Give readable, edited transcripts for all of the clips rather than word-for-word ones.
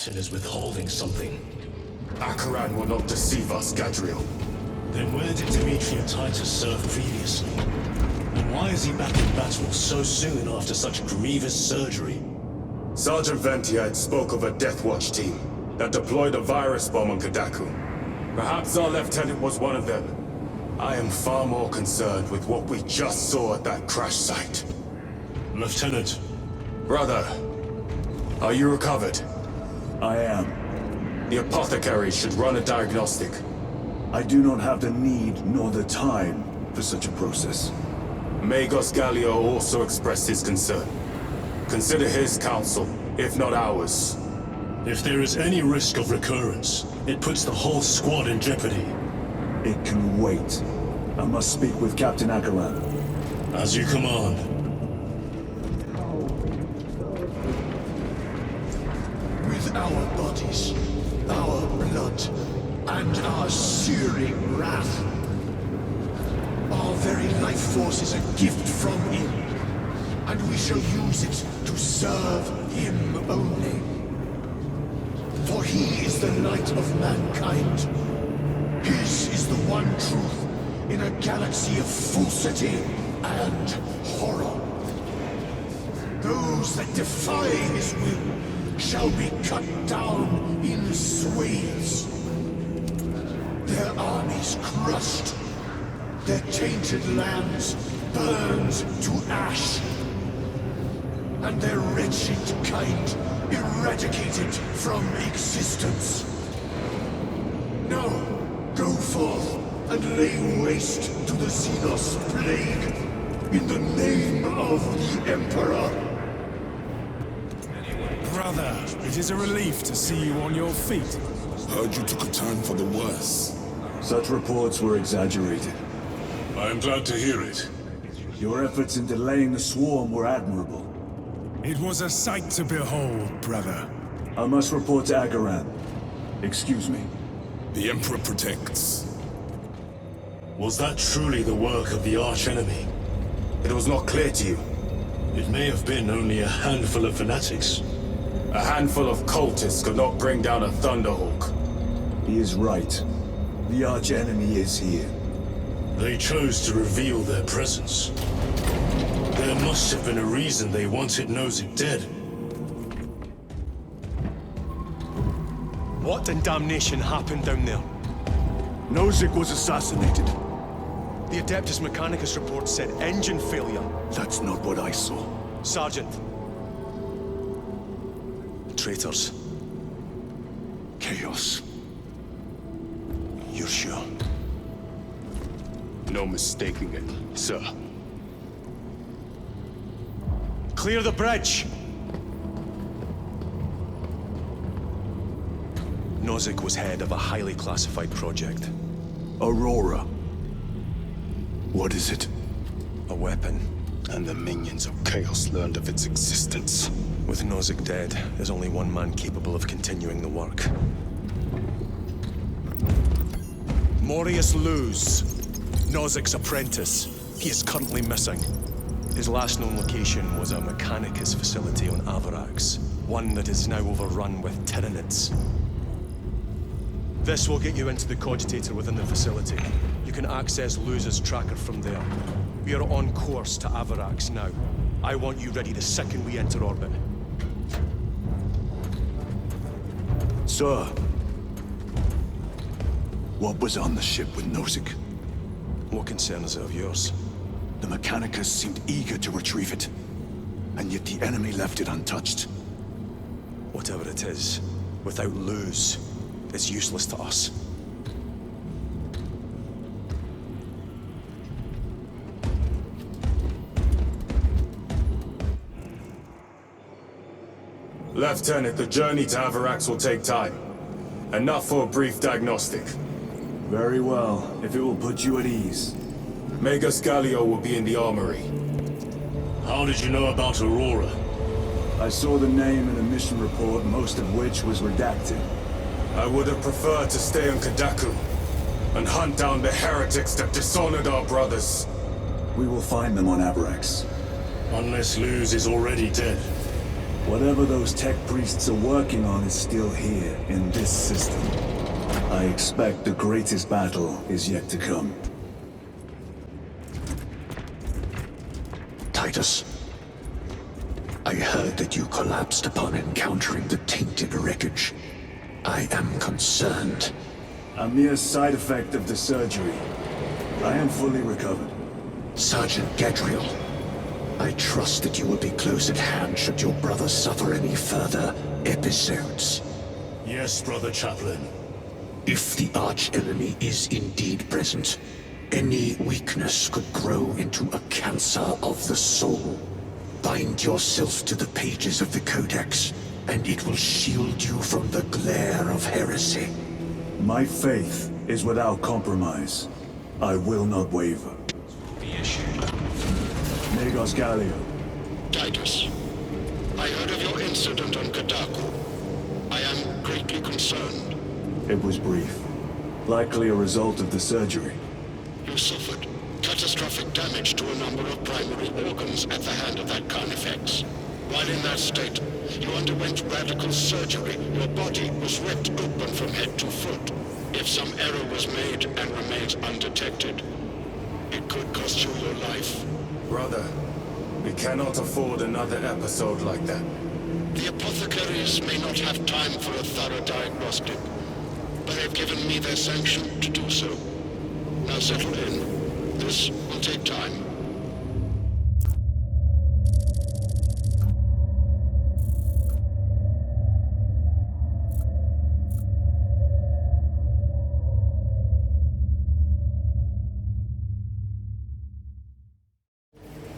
Captain is withholding something. Acheran will not deceive us, Gadriel. Then where did Dimitri and Titus serve previously? And why is he back in battle so soon after such grievous surgery? Sergeant Ventia had spoke of a Death Watch team that deployed a virus bomb on Kadaku. Perhaps our lieutenant was one of them. I am far more concerned with what we just saw at that crash site. Lieutenant. Brother, are you recovered? I am. The apothecary should run a diagnostic. I do not have the need nor the time for such a process. Magos Gallio also expressed his concern. Consider his counsel, if not ours. If there is any risk of recurrence, it puts the whole squad in jeopardy. It can wait. I must speak with Captain Acheran. As you command. With our bodies, our blood, and our searing wrath, our very life force is a gift from him, and we shall use it to serve him only. For he is the light of mankind. His is the one truth in a galaxy of falsity and horror. Those that defy his will shall be cut down in swathes. Their armies crushed, their tainted lands burned to ash, and their wretched kind eradicated from existence. Now, go forth and lay waste to the Xenos plague in the name of the Emperor. Brother, it is a relief to see you on your feet. Heard you took a turn for the worse. Such reports were exaggerated. I am glad to hear it. Your efforts in delaying the swarm were admirable. It was a sight to behold, brother. I must report to Acheran. Excuse me. The Emperor protects. Was that truly the work of the archenemy? It was not clear to you. It may have been only a handful of fanatics. A handful of cultists could not bring down a Thunderhawk. He is right. The arch-enemy is here. They chose to reveal their presence. There must have been a reason they wanted Nozick dead. What in damnation happened down there? Nozick was assassinated. The Adeptus Mechanicus report said engine failure. That's not what I saw. Sergeant. Traitors. Chaos. You're sure? No mistaking it, sir. Clear the bridge! Nozick was head of a highly classified project. Aurora. What is it? A weapon. And the minions of Chaos learned of its existence. With Nozick dead, there's only one man capable of continuing the work. Morius Luz, Nozick's apprentice. He is currently missing. His last known location was a Mechanicus facility on Avarax, one that is now overrun with Tyranids. This will get you into the cogitator within the facility. You can access Luz's tracker from there. We are on course to Avarax now. I want you ready the second we enter orbit. Sir. What was on the ship with Nozick? What concern is it of yours? The Mechanicus seemed eager to retrieve it. And yet the enemy left it untouched. Whatever it is, without Luz, it's useless to us. Lieutenant, the journey to Avarax will take time. Enough for a brief diagnostic. Very well, if it will put you at ease. Magos Gallio will be in the armory. How did you know about Aurora? I saw the name in a mission report, most of which was redacted. I would have preferred to stay on Kadaku and hunt down the heretics that dishonored our brothers. We will find them on Avarax. Unless Luz is already dead. Whatever those tech priests are working on is still here, in this system. I expect the greatest battle is yet to come. Titus, I heard that you collapsed upon encountering the tainted wreckage. I am concerned. A mere side effect of the surgery. I am fully recovered. Sergeant Gadriel, I trust that you will be close at hand should your brother suffer any further episodes. Yes, Brother Chaplain. If the arch-enemy is indeed present, any weakness could grow into a cancer of the soul. Bind yourself to the pages of the Codex, and it will shield you from the glare of heresy. My faith is without compromise. I will not waver. Be issued. Magos Gallio. Titus, I heard of your incident on Kadaku. I am greatly concerned. It was brief. Likely a result of the surgery. You suffered catastrophic damage to a number of primary organs at the hand of that Carnifex. While in that state, you underwent radical surgery. Your body was ripped open from head to foot. If some error was made and remains undetected, it could cost you your life. Brother, we cannot afford another episode like that. The apothecaries may not have time for a thorough diagnostic, but they've given me their sanction to do so. Now settle in. This will take time.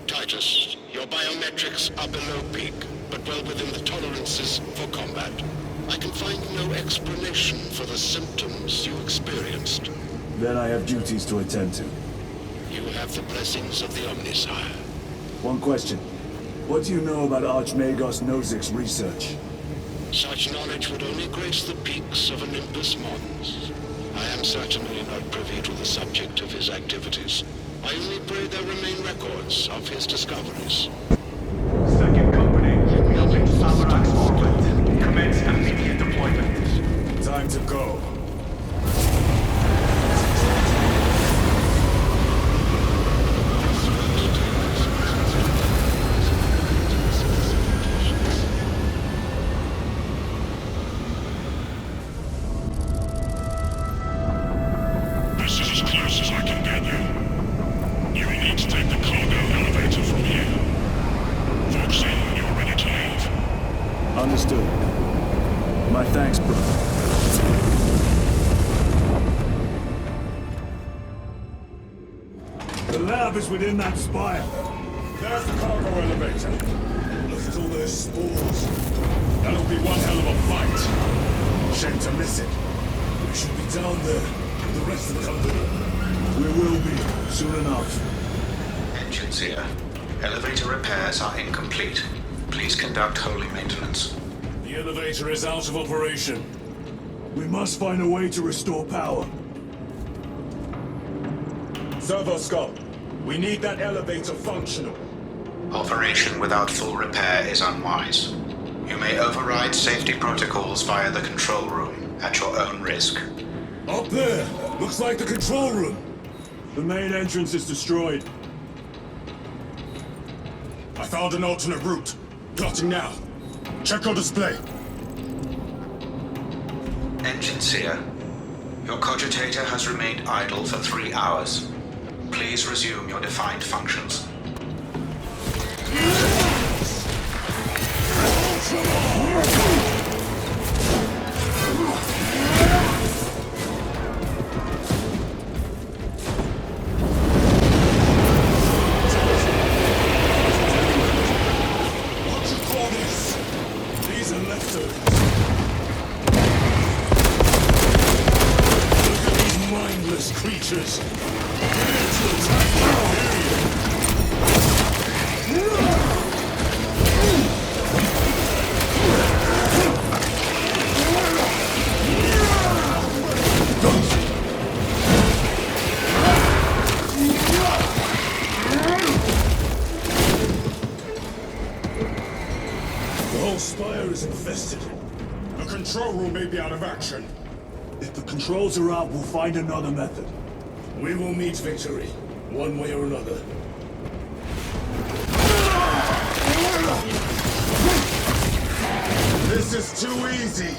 Titus, your biometrics are below peak, but well within the tolerances for combat. I can find no explanation for the symptoms you experienced. Then I have duties to attend to. You have the blessings of the Omnisire. One question. What do you know about Archmagos Nozik's research? Such knowledge would only grace the peaks of Olympus Mons. I am certainly not privy to the subject of his activities. I only pray there remain records of his discoveries. Second company, building Savarax orbit. Commence immediate deployment. Time to go. This is as close as I can get you. You will need to take the cargo elevator from here. Folks in when you're ready to leave. Understood. My thanks, brother. The lab is within that spire. There's the cargo elevator. Look at all those spores. That'll be one hell of a fight. Shame to miss it. We should be down there with the rest of the company. We will be, soon enough. Engines here. Elevator repairs are incomplete. Please conduct holy maintenance. The elevator is out of operation. We must find a way to restore power. Servoscope, we need that elevator functional. Operation without full repair is unwise. You may override safety protocols via the control room at your own risk. Up there! Looks like the control room. The main entrance is destroyed. I found an alternate route. Plotting now. Check your display. Engines here. Your cogitator has remained idle for 3 hours. Please resume your defined functions. What you call this? These are leftovers. Look at these mindless creatures. Prepare to attack the Imperium. Your spire is infested. The control room may be out of action. If the controls are out, we'll find another method. We will meet victory, one way or another. This is too easy.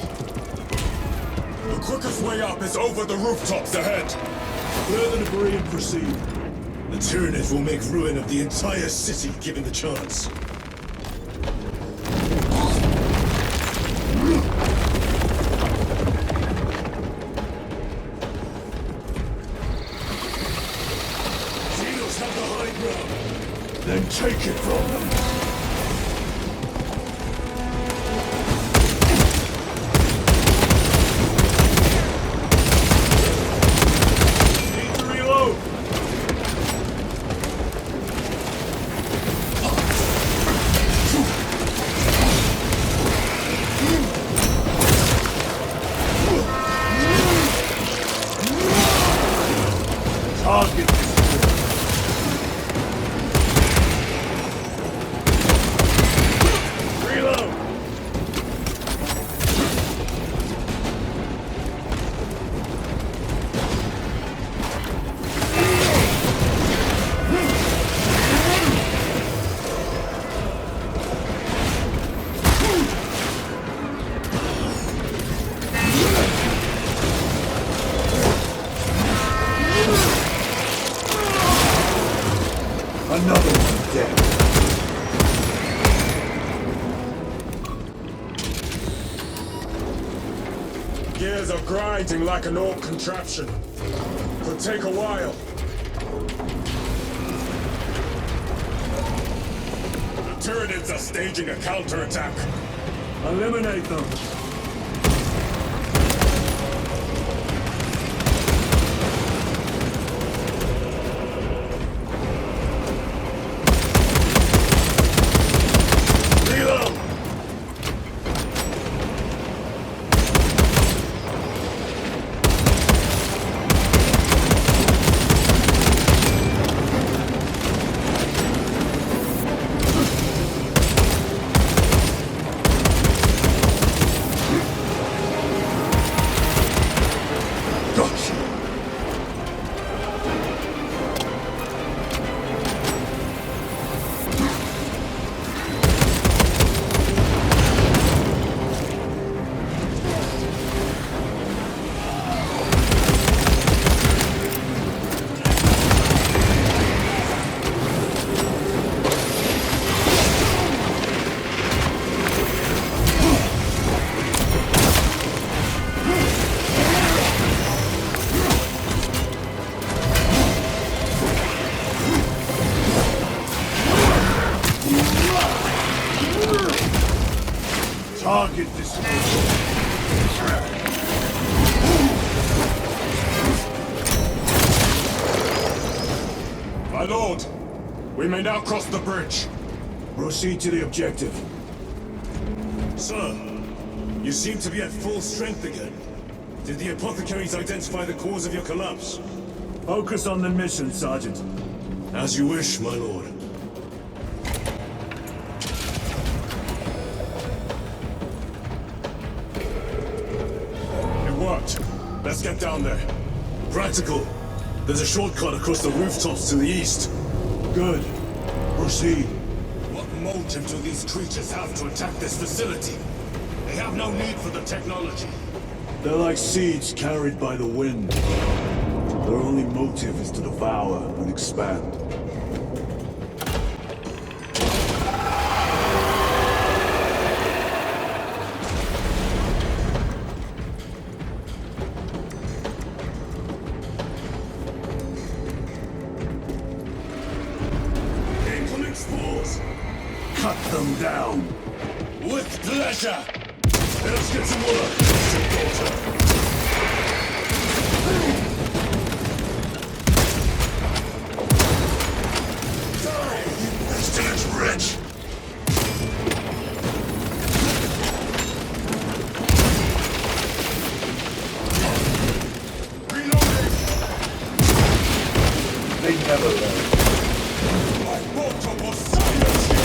The quickest way up is over the rooftops ahead. Clear the debris and proceed. The Tyranids will make ruin of the entire city given the chance. Then take it from them. Need to reload. Target. Another one dead. Gears are grinding like an old contraption. Could take a while. The Tyranids are staging a counterattack. Eliminate them. Target destroyed. My lord, we may now cross the bridge. Proceed to the objective. Sir, you seem to be at full strength again. Did the apothecaries identify the cause of your collapse? Focus on the mission, Sergeant. As you wish, my lord. It worked. Let's get down there. Practical. There's a shortcut across the rooftops to the east. Good. Proceed. What motive do these creatures have to attack this facility? They have no need for the technology. They're like seeds carried by the wind. Their only motive is to devour and expand. Incoming spores! Cut them down! With pleasure! Let's get to work, daughter. Pestilence wretch! Reloading! They never learn. My mortal will silence you!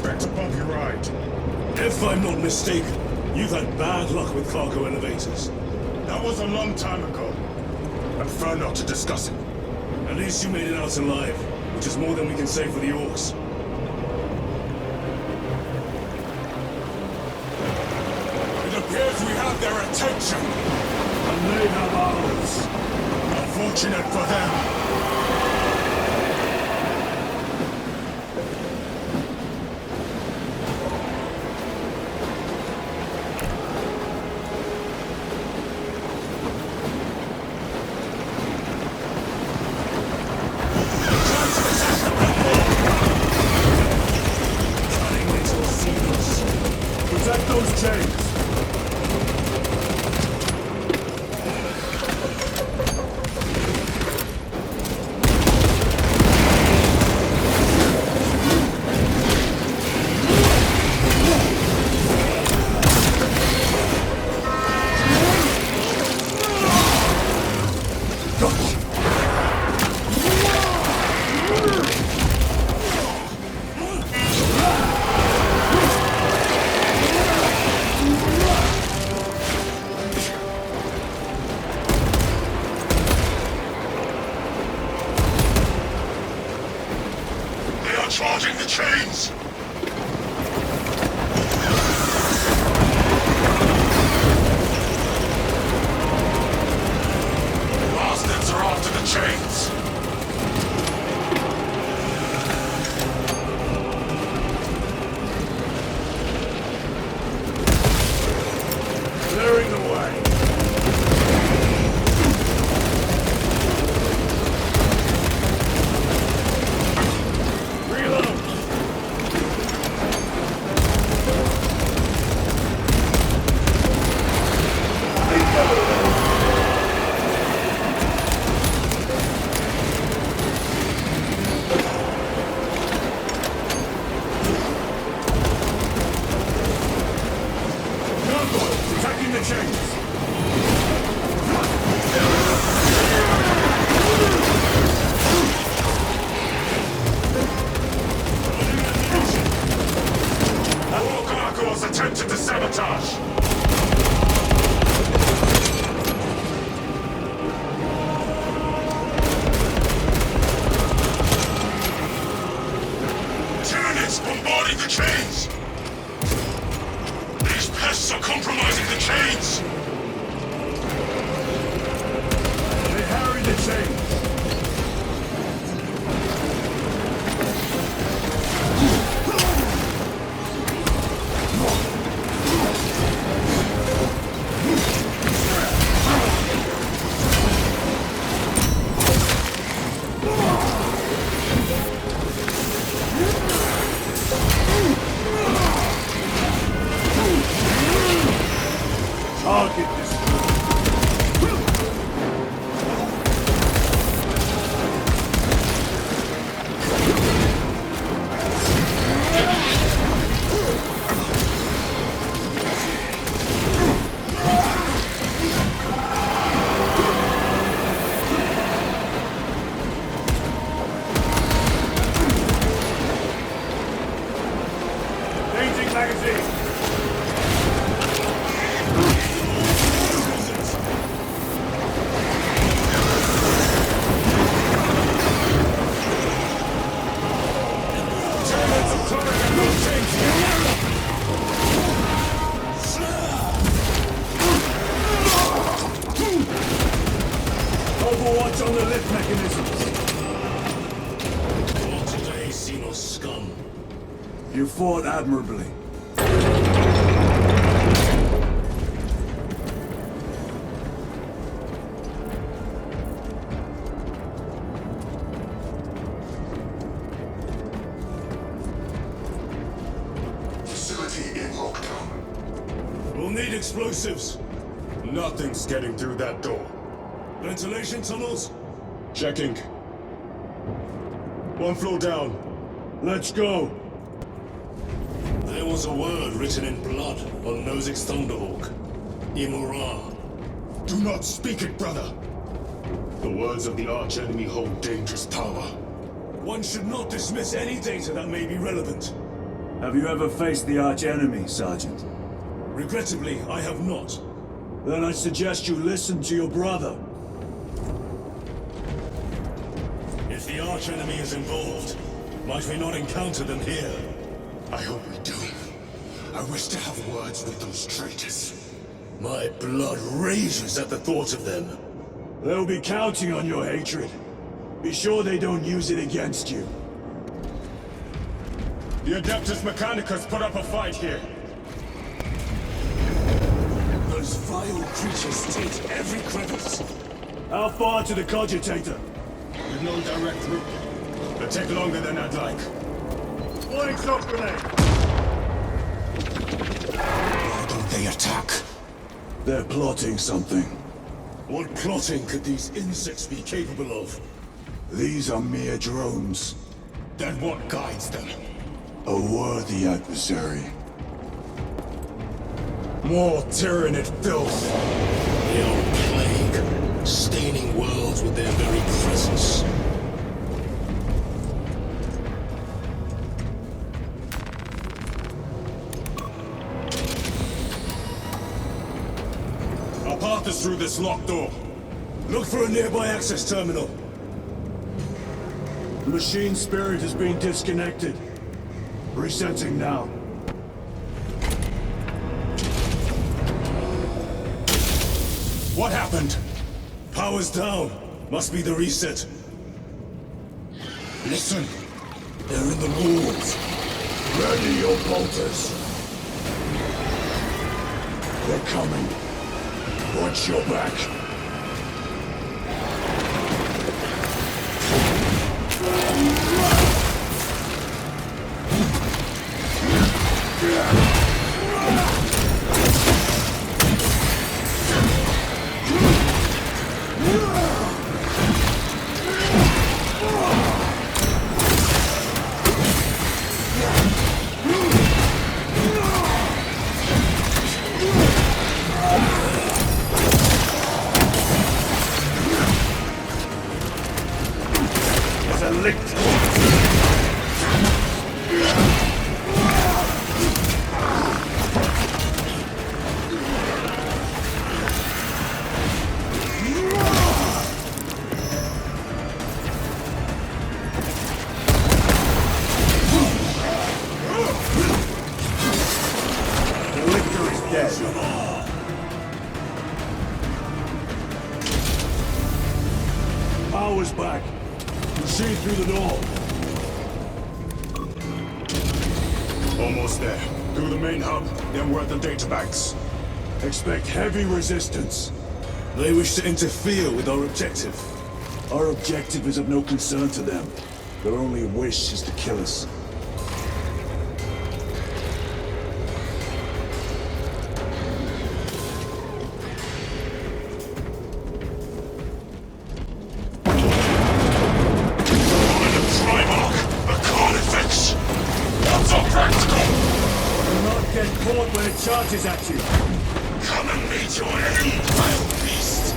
expect a bumpy ride. If I'm not mistaken, you've had bad luck with cargo elevators. That was a long time ago. I prefer not to discuss it. At least you made it out alive, which is more than we can say for the orcs. It appears we have their attention. And they have ours. Unfortunate for them. Protect those chains! Charging the chains! Bastards are after the chains! Clearing the way. Attacking the chains! Warhammer attempted to sabotage! Tyranids bombarding the chains! These pests are compromising the chains! They harry the chains! Target this. Changing magazine. Overwatch on the lift mechanisms. For today, Xenos scum. You fought admirably. Facility in lockdown. We'll need explosives. Nothing's getting through that door. Ventilation tunnels? Checking. One floor down. Let's go. There was a word written in blood on Nozick's Thunderhawk. Imura. Do not speak it, brother. The words of the archenemy hold dangerous power. One should not dismiss any data that may be relevant. Have you ever faced the arch-enemy, Sergeant? Regrettably, I have not. Then I suggest you listen to your brother. If the arch-enemy is involved, might we not encounter them here? I hope we do. I wish to have words with those traitors. My blood rages at the thought of them. They'll be counting on your hatred. Be sure they don't use it against you. The Adeptus Mechanicus put up a fight here. Those vile creatures take every crevice. How far to the Cogitator? With no direct route. It'll take longer than I'd like. Throwing smoke grenade! Why don't they attack? They're plotting something. What plotting could these insects be capable of? These are mere drones. Then what guides them? A worthy adversary. More tyrannid filth. They are a plague, staining worlds with their very presence. Our path is through this locked door. Look for a nearby access terminal. The machine spirit has been disconnected. Resetting now. What happened? Power's down. Must be the reset. Listen. They're in the walls. Ready your bolters. They're coming. Watch your back. Power's back. Machine through the door. Almost there. Through the main hub, then we're at the databanks. Expect heavy resistance. They wish to interfere with our objective. Our objective is of no concern to them. Their only wish is to kill us. When it charges at you. Come and meet your end, wild beast!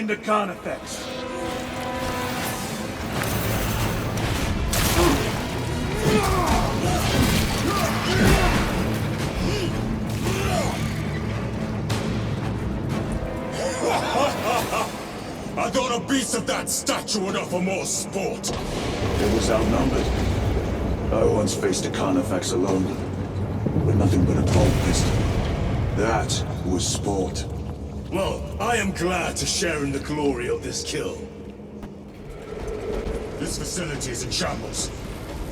Find the Carnifex. I thought a beast of that stature would offer more sport. It was outnumbered. I once faced a Carnifex alone, with nothing but a bolt pistol. That was sport. Well, I am glad to share in the glory of this kill. This facility is in shambles.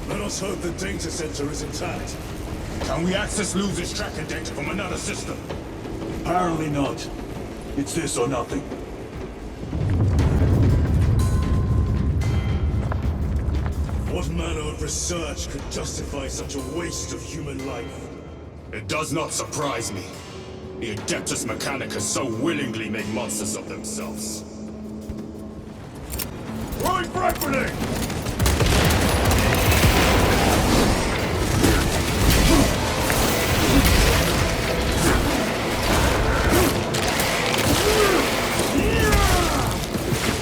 Let us hope the data center is intact. Can we access Luz's tracking data from another system? Apparently not. It's this or nothing. What manner of research could justify such a waste of human life? It does not surprise me. The Adeptus Mechanicus so willingly make monsters of themselves. Right reckoning!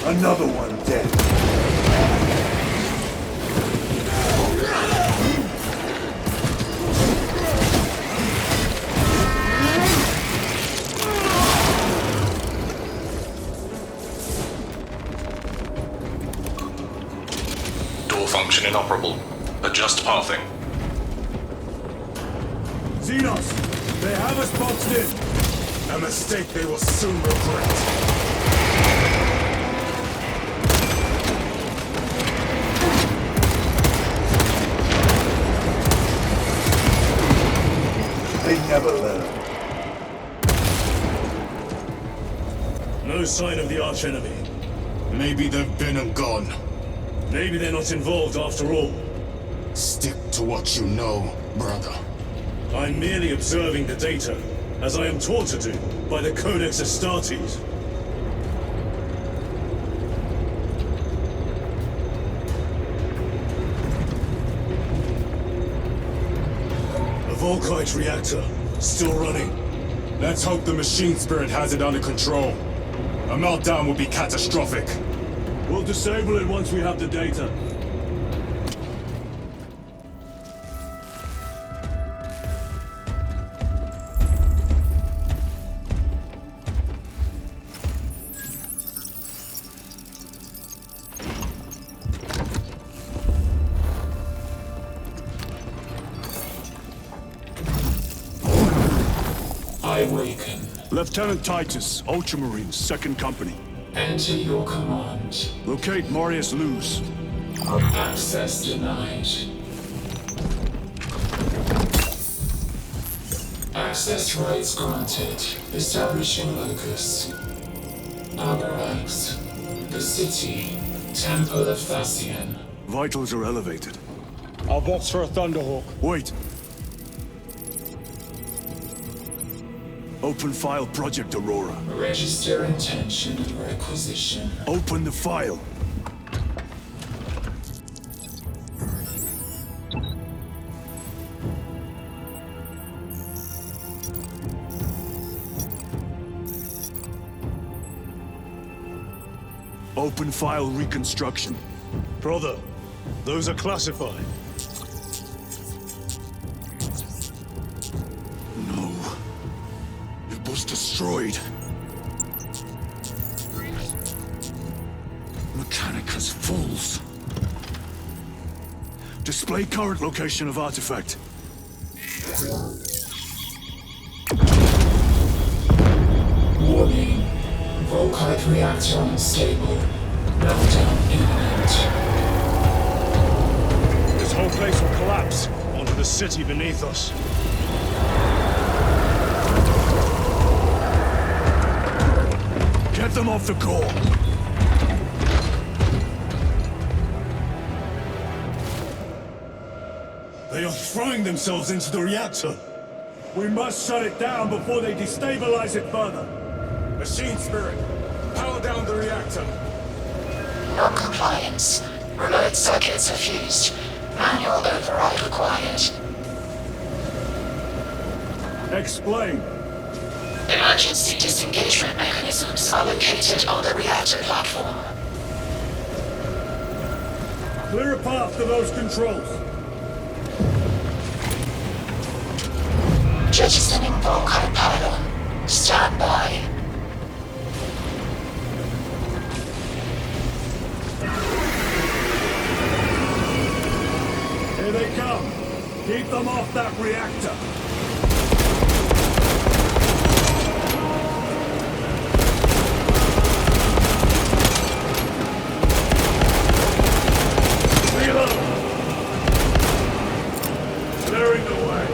Another one dead. Function inoperable. Adjust pathing. Xenos! They have us boxed in! A mistake they will soon regret. They never learn. No sign of the archenemy. Maybe they've been and gone. Maybe they're not involved after all. Stick to what you know, brother. I'm merely observing the data, as I am taught to do by the Codex Astartes. A Volkite reactor, still running. Let's hope the machine spirit has it under control. A meltdown would be catastrophic. We'll disable it once we have the data. I awaken. Lieutenant Titus, Ultramarine, 2nd Company. Enter your command. Locate Marius Luz. Access denied. Access rights granted. Establishing locus. Abarax. The city. Temple of Thasian. Vitals are elevated. I'll box for a Thunderhawk. Wait. Open file Project Aurora. Register intention and requisition. Open the file. Open file reconstruction. Brother, those are classified. No. It was destroyed. Mechanicus fools. Display current location of artifact. Warning. Volkite reactor unstable. Meltdown imminent. This whole place will collapse onto the city beneath us. Get them off the core. They are throwing themselves into the reactor. We must shut it down before they destabilize it further. Machine spirit, power down the reactor. Non-compliance. Remote circuits are fused. Manual override required. Explain. Emergency disengagement mechanisms are located on the reactor platform. Clear a path to those controls. Jettisoning Volkite pylon. Stand by. Here they come. Keep them off that reactor. Reload. Clearing the way.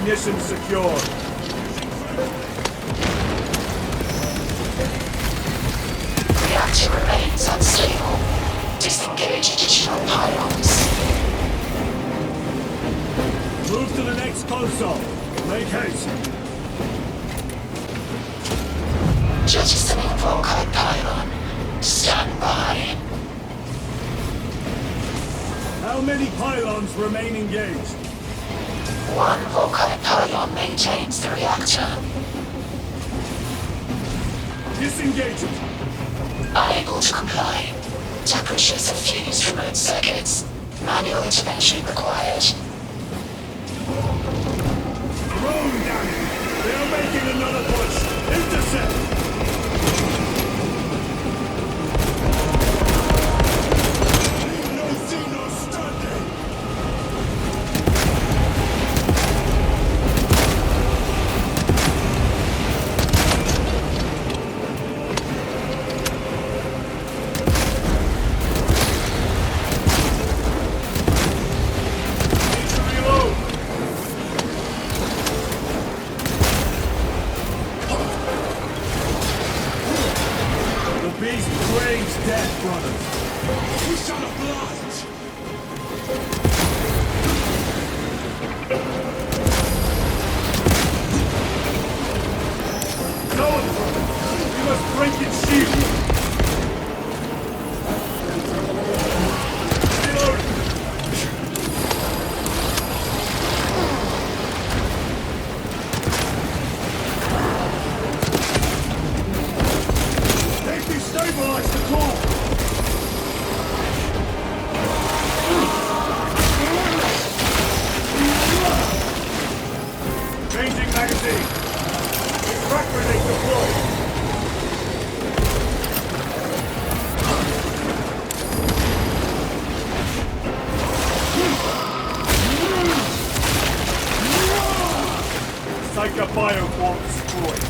Mission secured. Reactor remains unstable. Disengage additional pylons. Move to the next console. Make haste. Jettisoning Volkite pylon. Stand by. How many pylons remain engaged? One Volkite pylon maintains the reactor. Disengage it. Unable to comply. Temperatures have fused remote circuits. Manual intervention required. Drone damage. They are making another push. Intercept. Death, brothers. We shall oblige. Going, brother. We must break its shield. Reload. They destabilize the core. Changing magazine. Crack grenade deployed. Psycho bioform destroyed.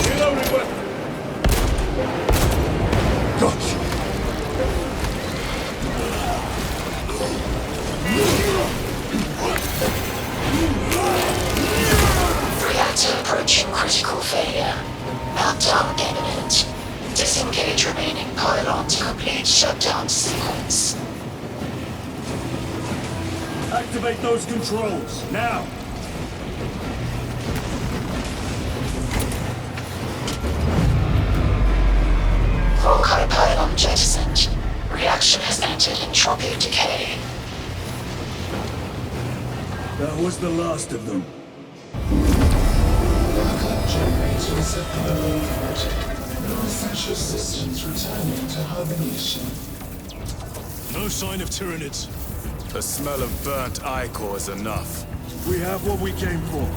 Reloading weapon. Gotcha. Reactor approaching critical failure. Meltdown imminent. Disengage remaining pylon to complete shutdown sequence. Activate those controls, now! Volkite pylon jettisoned. Reaction has has entered entropy decay. That was the last of them. Backup generators are overloaded. No essential systems returning to hibernation. No sign of Tyranids. The smell of burnt ichor is enough. We have what we came for.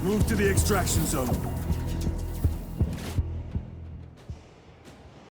Move to the extraction zone.